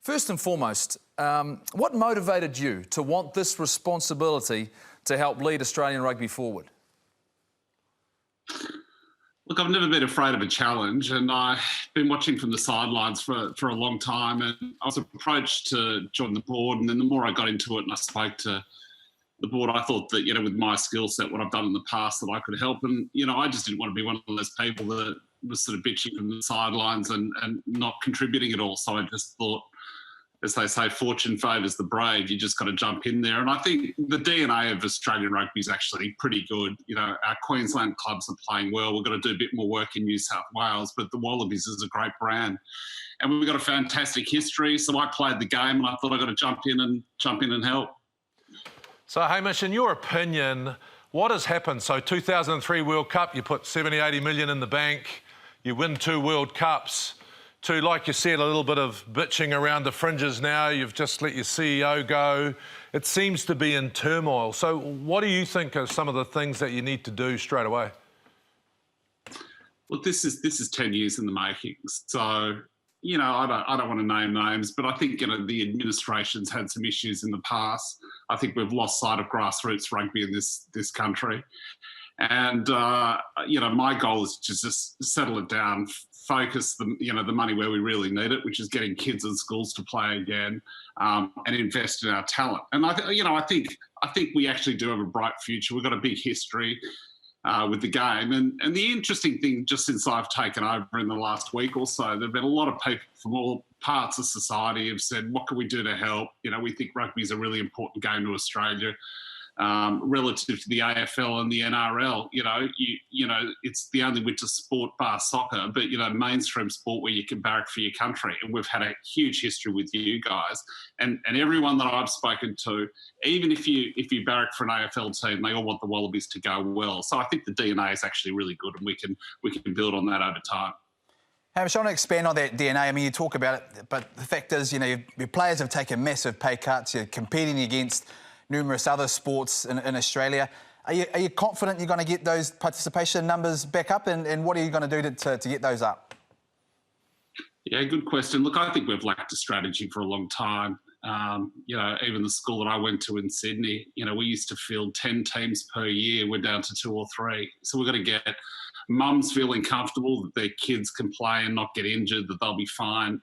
First and foremost, what motivated you to want this responsibility to help lead Australian rugby forward? Look, I've never been afraid of a challenge, and I've been watching from the sidelines for a long time, and I was approached to join the board, and then the more I got into it and I spoke to the board, I thought that, with my skill set, what I've done in the past, that I could help. And, I just didn't want to be one of those people that was sort of bitching from the sidelines and not contributing at all. So I just thought, as they say, fortune favours the brave. You just got to jump in there. And I think the DNA of Australian rugby is actually pretty good. Our Queensland clubs are playing well. We've got to do a bit more work in New South Wales, but the Wallabies is a great brand. And we've got a fantastic history. So I played the game and I thought I've got to jump in and help. So, Hamish, in your opinion, what has happened? So 2003 World Cup, you put 70, 80 million in the bank, you win 2 World Cups. To, like you said, a little bit of bitching around the fringes now. You've just let your CEO go. It seems to be in turmoil. So what do you think are some of the things that you need to do straight away? Look, this is 10 years in the making. So, I don't want to name names, but I think, the administration's had some issues in the past. I think we've lost sight of grassroots rugby in this country. And, my goal is to just settle it down, focus the money where we really need it, which is getting kids in schools to play again, and invest in our talent. And I think we actually do have a bright future. We've got a big history with the game. And the interesting thing, just since I've taken over in the last week or so, there've been a lot of people from all parts of society have said, what can we do to help? We think rugby is a really important game to Australia. Relative to the AFL and the NRL, it's the only winter sport bar soccer, but mainstream sport where you can barrack for your country. And we've had a huge history with you guys, and everyone that I've spoken to, even if you barrack for an AFL team, they all want the Wallabies to go well. So I think the DNA is actually really good, and we can build on that over time. Hamish, I want to expand on that DNA. I mean, you talk about it, but the fact is, your players have taken massive pay cuts. You're competing against numerous other sports in Australia. Are you confident you're going to get those participation numbers back up, and what are you going to do to get those up? Yeah, good question. Look, I think we've lacked a strategy for a long time. Even the school that I went to in Sydney, we used to field 10 teams per year. We're down to 2 or 3. So we've got to get mums feeling comfortable that their kids can play and not get injured, that they'll be fine.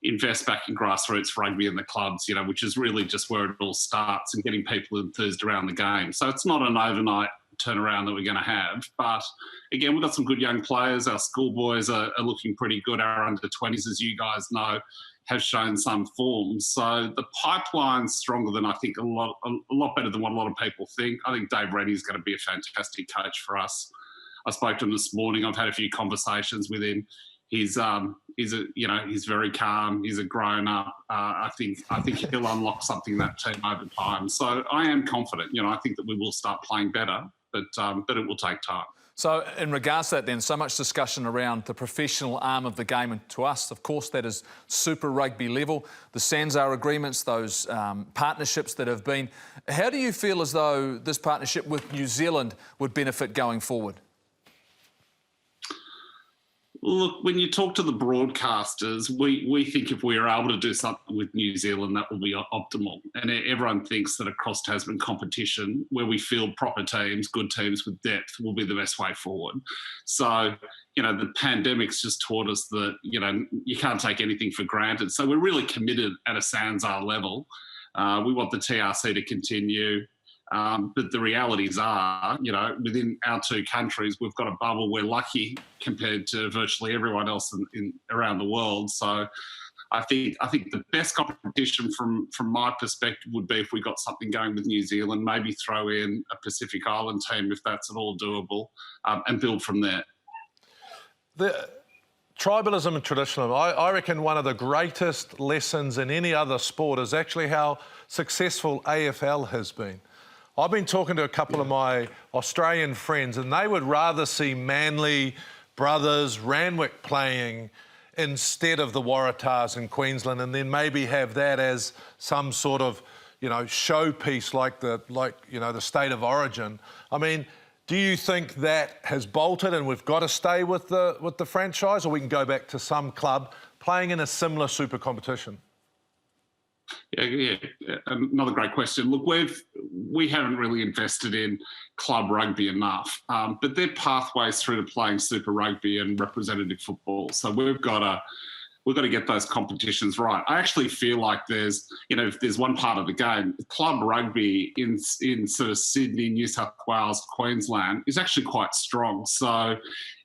Invest back in grassroots rugby in the clubs, which is really just where it all starts, and getting people enthused around the game. So it's not an overnight turnaround that we're going to have. But again, we've got some good young players. Our schoolboys are looking pretty good. Our under-20s, as you guys know, have shown some form. So the pipeline's stronger than I think a lot better than what a lot of people think. I think Dave Rennie's going to be a fantastic coach for us. I spoke to him this morning. I've had a few conversations with him. He's very calm. He's a grown up. I think he'll unlock something in that team over time. So I am confident. I think that we will start playing better, but it will take time. So in regards to that then, so much discussion around the professional arm of the game, and to us, of course, that is Super Rugby level, the SANZAR agreements, those partnerships that have been. How do you feel as though this partnership with New Zealand would benefit going forward? Look, when you talk to the broadcasters, we think if we are able to do something with New Zealand, that will be optimal. And everyone thinks that across Tasman competition, where we field proper teams, good teams with depth, will be the best way forward. So, the pandemic's just taught us that, you can't take anything for granted. So we're really committed at a SANZAR level. We want the TRC to continue. But the realities are, within our 2 countries, we've got a bubble. We're lucky compared to virtually everyone else around the world. So I think the best competition from my perspective would be if we got something going with New Zealand, maybe throw in a Pacific Island team if that's at all doable, and build from there. The tribalism and traditionalism, I reckon one of the greatest lessons in any other sport is actually how successful AFL has been. I've been talking to a couple of my Australian friends, and they would rather see Manly, Brothers, Randwick playing instead of the Waratahs in Queensland, and then maybe have that as some sort of, showpiece like the state of origin. I mean, do you think that has bolted and we've got to stay with the franchise, or we can go back to some club playing in a similar super competition? Yeah. Another great question. Look, we haven't really invested in club rugby enough, but there are pathways through to playing Super Rugby and representative football. So we've got to get those competitions right. I actually feel like there's, if there's one part of the game, club rugby in sort of Sydney, New South Wales, Queensland is actually quite strong. So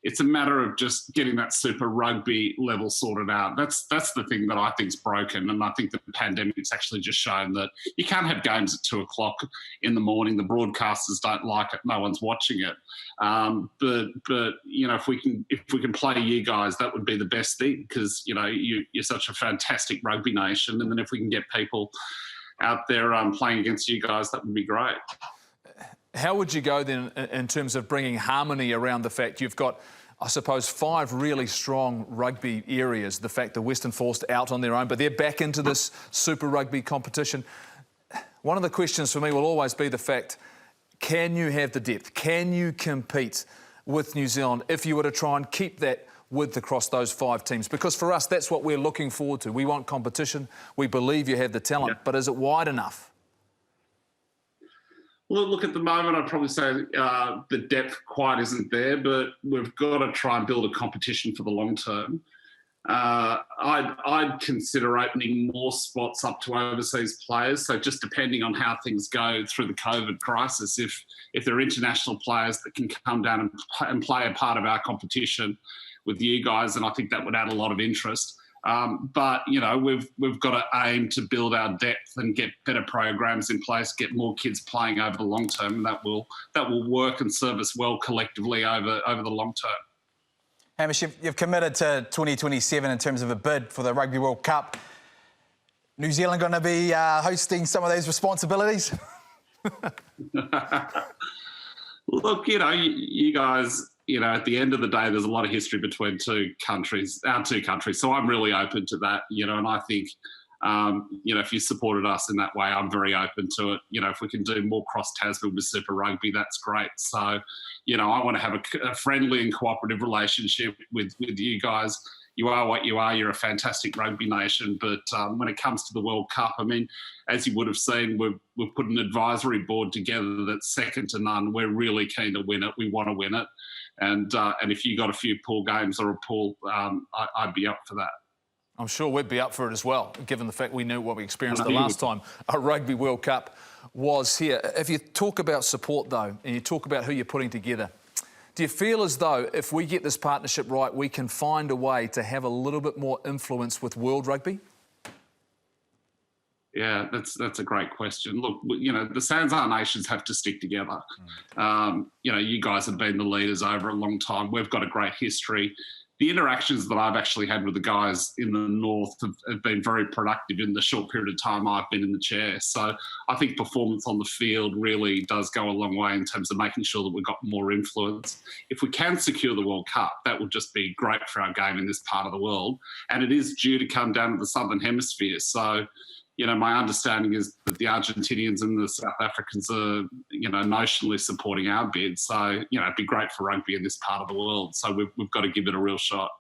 it's a matter of just getting that Super Rugby level sorted out. That's the thing that I think's broken, and I think the pandemic's actually just shown that you can't have games at 2 o'clock in the morning. The broadcasters don't like it. No one's watching it. But if we can play you guys, that would be the best thing, because you're such a fantastic rugby nation, and then if we can get people out there playing against you guys, that would be great. How would you go then in terms of bringing harmony around the fact you've got, I suppose, 5 really strong rugby areas? The fact that Western Force out on their own, but they're back into this Super Rugby competition. One of the questions for me will always be the fact, can you have the depth? Can you compete with New Zealand if you were to try and keep that width across those 5 teams? Because for us, that's what we're looking forward to. We want competition. We believe you have the talent, but is it wide enough? Well, look, at the moment, I'd probably say the depth quite isn't there, but we've got to try and build a competition for the long term. I'd consider opening more spots up to overseas players. So just depending on how things go through the COVID crisis, if there are international players that can come down and play a part of our competition with you guys, and I think that would add a lot of interest. But we've got to aim to build our depth and get better programs in place, get more kids playing over the long term, and that will work and serve us well collectively over the long term. Hamish, you've committed to 2027 in terms of a bid for the Rugby World Cup. New Zealand going to be hosting some of those responsibilities? Look, you guys, at the end of the day, there's a lot of history between our two countries. So I'm really open to that, and I think, if you supported us in that way, I'm very open to it. If we can do more cross-Tasman with Super Rugby, that's great. So, I want to have a friendly and cooperative relationship with you guys. You are what you are. You're a fantastic rugby nation. But when it comes to the World Cup, I mean, as you would have seen, we've put an advisory board together that's second to none. We're really keen to win it. We want to win it. And if you got a few pool games or a pool, I'd be up for that. I'm sure we'd be up for it as well, given the fact we knew what we experienced the last time a Rugby World Cup was here. If you talk about support, though, and you talk about who you're putting together, do you feel as though if we get this partnership right, we can find a way to have a little bit more influence with World Rugby? Yeah, that's a great question. Look, the Sanzar nations have to stick together. You guys have been the leaders over a long time. We've got a great history. The interactions that I've actually had with the guys in the north have been very productive in the short period of time I've been in the chair. So I think performance on the field really does go a long way in terms of making sure that we've got more influence. If we can secure the World Cup, that would just be great for our game in this part of the world. And it is due to come down to the Southern Hemisphere. So, my understanding is that the Argentinians and the South Africans are, notionally supporting our bid. So, it'd be great for rugby in this part of the world. So we've got to give it a real shot.